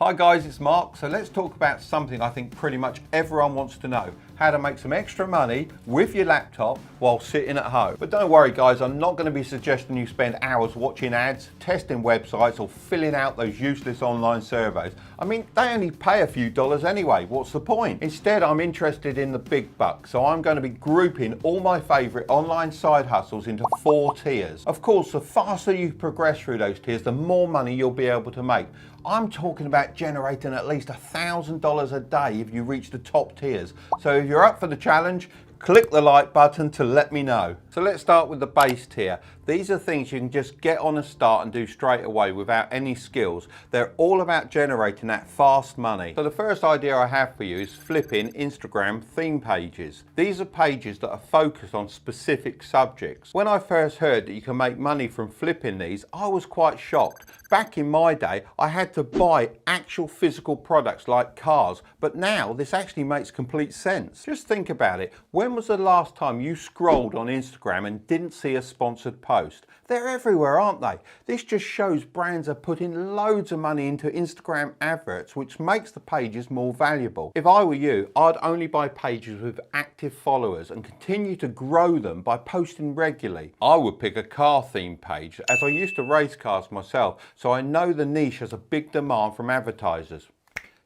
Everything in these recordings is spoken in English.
Hi guys, it's Mark. So let's talk about something I think pretty much everyone wants to know. How to make some extra money with your laptop while sitting at home. But don't worry guys, I'm not going to be suggesting you spend hours watching ads, testing websites or filling out those useless online surveys. I mean, they only pay a few dollars anyway, what's the point? Instead, I'm interested in the big bucks, so I'm going to be grouping all my favourite online side hustles into 4 tiers. Of course, the faster you progress through those tiers, the more money you'll be able to make. I'm talking about generating at least $1,000 a day if you reach the top tiers. So if you're up for the challenge, click the like button to let me know. So let's start with the base tier. These are things you can just get on and start and do straight away without any skills. They're all about generating that fast money. So the first idea I have for you is flipping Instagram theme pages. These are pages that are focused on specific subjects. When I first heard that you can make money from flipping these, I was quite shocked. Back in my day, I had to buy actual physical products like cars, but now this actually makes complete sense. Just think about it. When was the last time you scrolled on Instagram and didn't see a sponsored post? They're everywhere, aren't they? This just shows brands are putting loads of money into Instagram adverts, which makes the pages more valuable. If I were you, I'd only buy pages with active followers and continue to grow them by posting regularly. I would pick a car theme page, as I used to race cars myself, so I know the niche has a big demand from advertisers.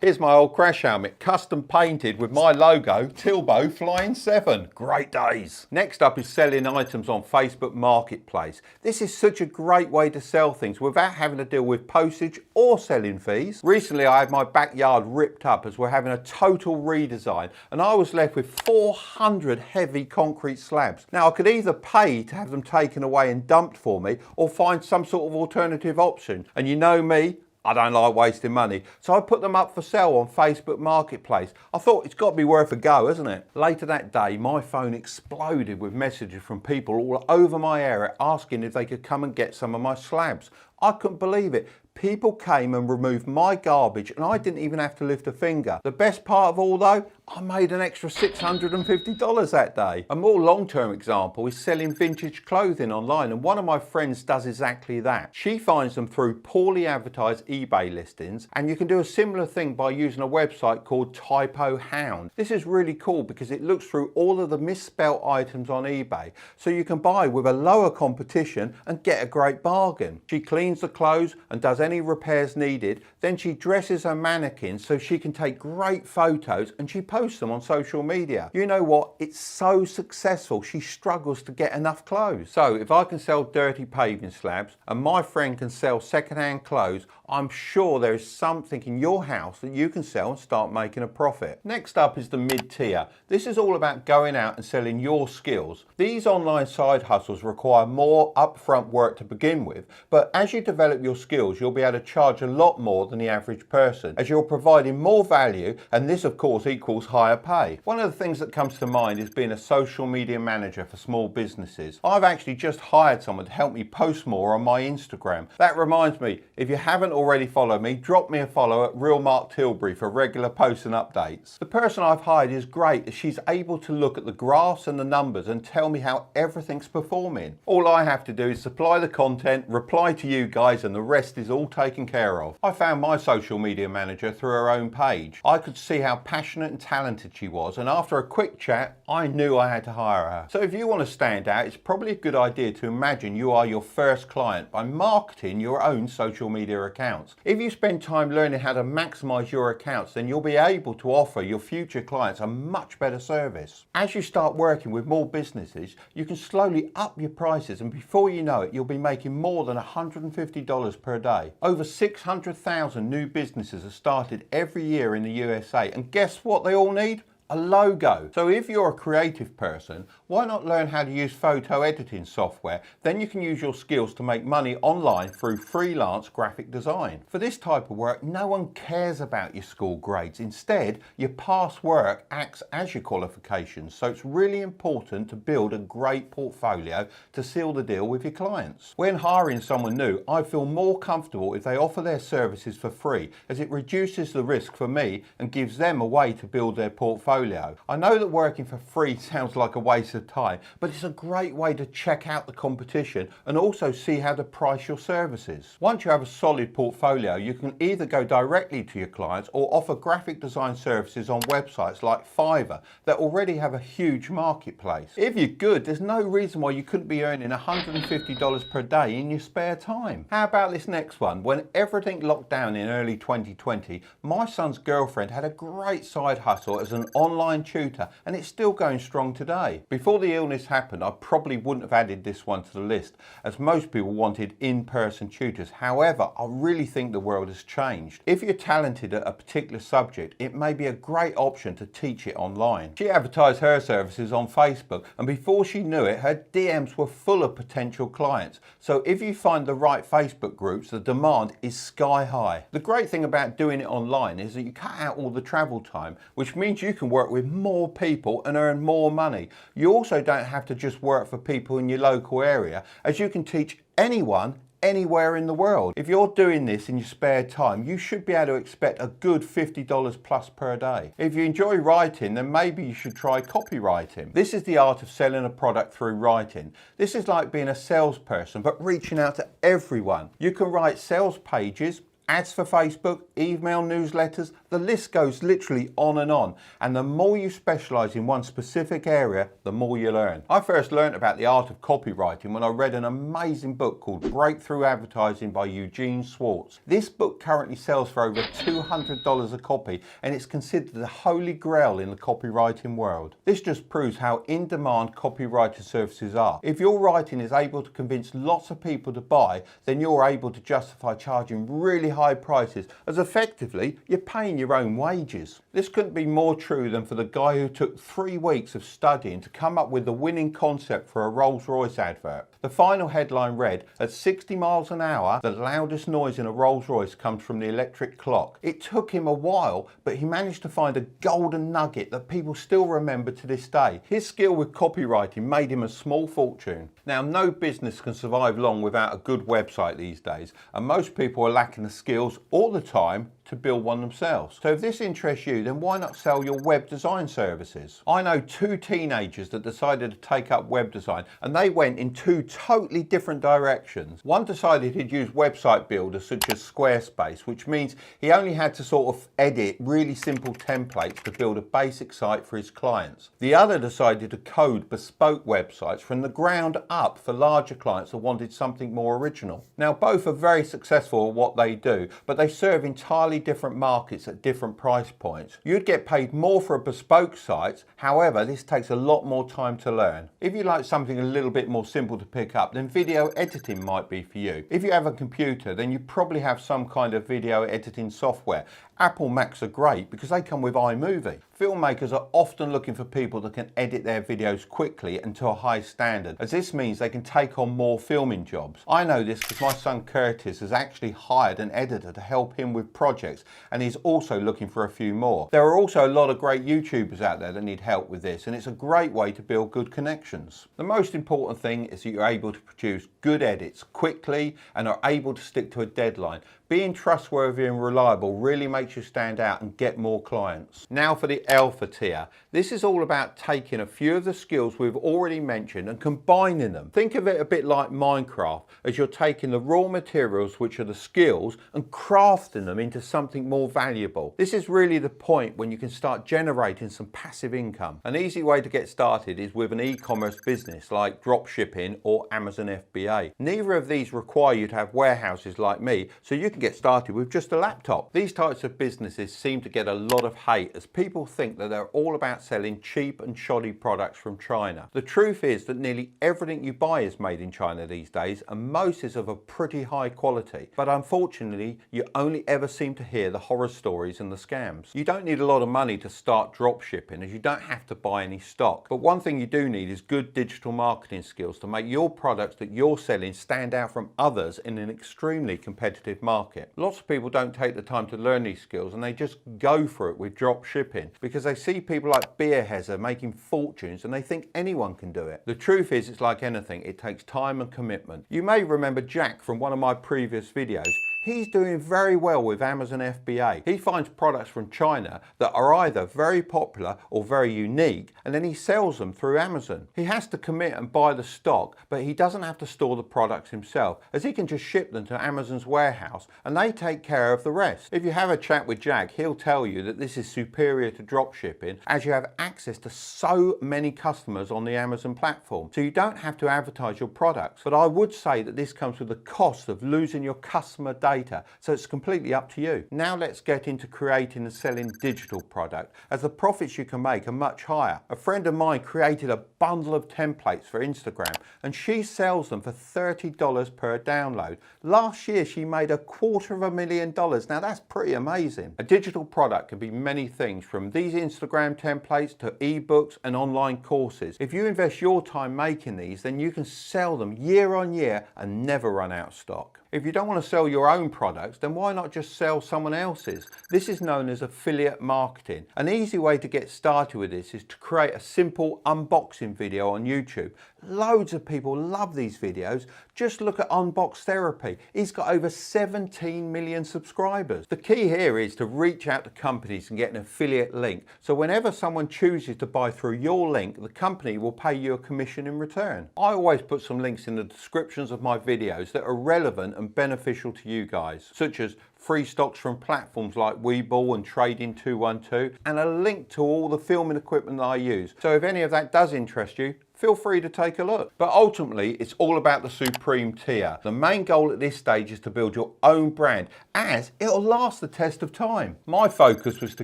Here's my old crash helmet, custom painted with my logo, Tilbo Flying 7. Great days. Next up is selling items on Facebook Marketplace. This is such a great way to sell things without having to deal with postage or selling fees. Recently I had my backyard ripped up as we're having a total redesign and I was left with 400 heavy concrete slabs. Now I could either pay to have them taken away and dumped for me or find some sort of alternative option. And you know me, I don't like wasting money, so I put them up for sale on Facebook Marketplace. I thought it's got to be worth a go, hasn't it? Later that day, my phone exploded with messages from people all over my area asking if they could come and get some of my slabs. I couldn't believe it. People came and removed my garbage and I didn't even have to lift a finger. The best part of all though, I made an extra $650 that day. A more long-term example is selling vintage clothing online, and one of my friends does exactly that. She finds them through poorly advertised eBay listings, and you can do a similar thing by using a website called Typo Hound. This is really cool because it looks through all of the misspelt items on eBay, so you can buy with a lower competition and get a great bargain. She cleans the clothes and does any repairs needed, then she dresses her mannequins so she can take great photos and she posts them on social media. You know what? It's so successful she struggles to get enough clothes. So if I can sell dirty paving slabs and my friend can sell second-hand clothes, I'm sure there is something in your house that you can sell and start making a profit. Next up is the mid-tier. This is all about going out and selling your skills. These online side hustles require more upfront work to begin with, but as you develop your skills, you'll be able to charge a lot more than the average person, as you're providing more value, and this of course equals higher pay. One of the things that comes to mind is being a social media manager for small businesses. I've actually just hired someone to help me post more on my Instagram. That reminds me, if you haven't already followed me, drop me a follow at Real Mark Tilbury for regular posts and updates. The person I've hired is great as she's able to look at the graphs and the numbers and tell me how everything's performing. All I have to do is supply the content, reply to you guys, and the rest is all taken care of. I found my social media manager through her own page. I could see how passionate and talented she was, and after a quick chat, I knew I had to hire her. So if you want to stand out, it's probably a good idea to imagine you are your first client by marketing your own social media accounts. If you spend time learning how to maximize your accounts, then you'll be able to offer your future clients a much better service. As you start working with more businesses, you can slowly up your prices, and before you know it, you'll be making more than $150 per day. Over 600,000 new businesses are started every year in the USA, and guess what they all need? A logo. So if you're a creative person, why not learn how to use photo editing software? Then you can use your skills to make money online through freelance graphic design. For this type of work, no one cares about your school grades. Instead, your past work acts as your qualifications. So it's really important to build a great portfolio to seal the deal with your clients. When hiring someone new, I feel more comfortable if they offer their services for free, as it reduces the risk for me and gives them a way to build their portfolio portfolio. I know that working for free sounds like a waste of time, but it's a great way to check out the competition and also see how to price your services. Once you have a solid portfolio, you can either go directly to your clients or offer graphic design services on websites like Fiverr that already have a huge marketplace. If you're good, there's no reason why you couldn't be earning $150 per day in your spare time. How about this next one? When everything locked down in early 2020, my son's girlfriend had a great side hustle as an online tutor, and it's still going strong today. Before the illness happened, I probably wouldn't have added this one to the list, as most people wanted in-person tutors. However, I really think the world has changed. If you're talented at a particular subject, it may be a great option to teach it online. She advertised her services on Facebook, and before she knew it, her DMs were full of potential clients. So if you find the right Facebook groups, the demand is sky high. The great thing about doing it online is that you cut out all the travel time, which means you can work with more people and earn more money. You also don't have to just work for people in your local area, as you can teach anyone anywhere in the world. If you're doing this in your spare time, you should be able to expect a good $50 plus per day. If you enjoy writing, then maybe you should try copywriting. This is the art of selling a product through writing. This is like being a salesperson, but reaching out to everyone. You can write sales pages, ads for Facebook, email newsletters, the list goes literally on. And the more you specialise in one specific area, the more you learn. I first learned about the art of copywriting when I read an amazing book called Breakthrough Advertising by Eugene Schwartz. This book currently sells for over $200 a copy, and it's considered the holy grail in the copywriting world. This just proves how in-demand copywriting services are. If your writing is able to convince lots of people to buy, then you're able to justify charging really high prices, as effectively you're paying your own wages. This couldn't be more true than for the guy who took 3 weeks of studying to come up with the winning concept for a Rolls-Royce advert. The final headline read, "At 60 miles an hour, the loudest noise in a Rolls-Royce comes from the electric clock." It took him a while, but he managed to find a golden nugget that people still remember to this day. His skill with copywriting made him a small fortune. Now, no business can survive long without a good website these days, and most people are lacking the skills or the time to build one themselves. So if this interests you, then why not sell your web design services? I know 2 teenagers that decided to take up web design, and they went in 2 totally different directions. One decided he'd use website builders such as Squarespace, which means he only had to sort of edit really simple templates to build a basic site for his clients. The other decided to code bespoke websites from the ground up for larger clients that wanted something more original. Now, both are very successful at what they do, but they serve entirely different markets at different price points. You'd get paid more for a bespoke site, however, this takes a lot more time to learn. If you like something a little bit more simple to pick up, then video editing might be for you. If you have a computer, then you probably have some kind of video editing software. Apple Macs are great because they come with iMovie. Filmmakers are often looking for people that can edit their videos quickly and to a high standard, as this means they can take on more filming jobs. I know this because my son Curtis has actually hired an editor to help him with projects, and he's also looking for a few more. There are also a lot of great YouTubers out there that need help with this, and it's a great way to build good connections. The most important thing is that you're able to produce good edits quickly and are able to stick to a deadline. Being trustworthy and reliable really makes you stand out and get more clients. Now for the alpha tier. This is all about taking a few of the skills we've already mentioned and combining them. Think of it a bit like Minecraft, as you're taking the raw materials, which are the skills, and crafting them into something more valuable. This is really the point when you can start generating some passive income. An easy way to get started is with an e-commerce business like dropshipping or Amazon FBA. Neither of these require you to have warehouses like me, so you can get started with just a laptop. These types of businesses seem to get a lot of hate, as people think that they're all about selling cheap and shoddy products from China. The truth is that nearly everything you buy is made in China these days, and most is of a pretty high quality. But unfortunately, you only ever seem to hear the horror stories and the scams. You don't need a lot of money to start drop shipping, as you don't have to buy any stock. But one thing you do need is good digital marketing skills to make your products that you're selling stand out from others in an extremely competitive market. Lots of people don't take the time to learn these skills, and they just go for it with drop shipping because they see people like Beerhezer making fortunes and they think anyone can do it. The truth is, it's like anything, it takes time and commitment. You may remember Jack from one of my previous videos. He's doing very well with Amazon FBA. He finds products from China that are either very popular or very unique, and then he sells them through Amazon. He has to commit and buy the stock, but he doesn't have to store the products himself, as he can just ship them to Amazon's warehouse and they take care of the rest. If you have a chat with Jack, he'll tell you that this is superior to drop shipping, as you have access to so many customers on the Amazon platform, so you don't have to advertise your products. But I would say that this comes with the cost of losing your customer data, so it's completely up to you. Now let's get into creating and selling digital product, as the profits you can make are much higher. A friend of mine created a bundle of templates for Instagram, and she sells them for $30 per download. Last year she made $250,000. Now that's pretty amazing. A digital product can be many things, from these Instagram templates to ebooks and online courses. If you invest your time making these, then you can sell them year on year and never run out of stock. If you don't want to sell your own products, then why not just sell someone else's? This is known as affiliate marketing. An easy way to get started with this is to create a simple unboxing video on YouTube. Loads of people love these videos. Just look at Unbox Therapy. He's got over 17 million subscribers. The key here is to reach out to companies and get an affiliate link. So whenever someone chooses to buy through your link, the company will pay you a commission in return. I always put some links in the descriptions of my videos that are relevant and beneficial to you guys, such as free stocks from platforms like Webull and Trading 212, and a link to all the filming equipment that I use. So if any of that does interest you, feel free to take a look. But ultimately, it's all about the supreme tier. The main goal at this stage is to build your own brand, as it'll last the test of time. My focus was to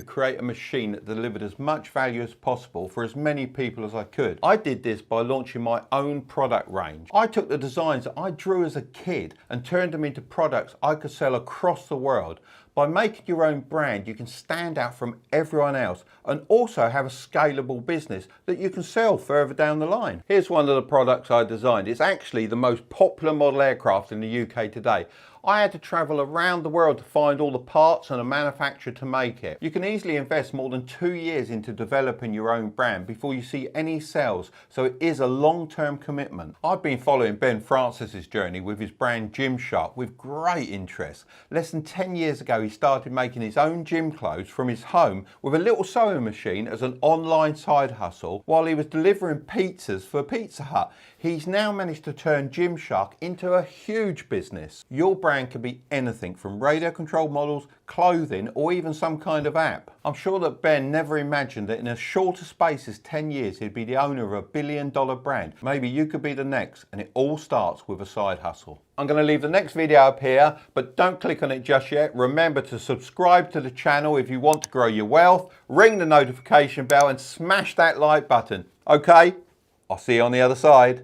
create a machine that delivered as much value as possible for as many people as I could. I did this by launching my own product range. I took the designs that I drew as a kid and turned them into products I could sell across the world. By making your own brand, you can stand out from everyone else and also have a scalable business that you can sell further down the line. Here's one of the products I designed. It's actually the most popular model aircraft in the UK today. I had to travel around the world to find all the parts and a manufacturer to make it. You can easily invest more than 2 years into developing your own brand before you see any sales, so it is a long-term commitment. I've been following Ben Francis's journey with his brand Gymshark with great interest. Less than 10 years ago, he started making his own gym clothes from his home with a little sewing machine as an online side hustle while he was delivering pizzas for Pizza Hut. He's now managed to turn Gymshark into a huge business. Your brand can be anything from radio controlled models, clothing, or even some kind of app. I'm sure that Ben never imagined that in as short a space as 10 years he'd be the owner of a billion-dollar brand. Maybe you could be the next, and it all starts with a side hustle. I'm going to leave the next video up here, but don't click on it just yet. Remember to subscribe to the channel if you want to grow your wealth, ring the notification bell and smash that like button. Okay, I'll see you on the other side.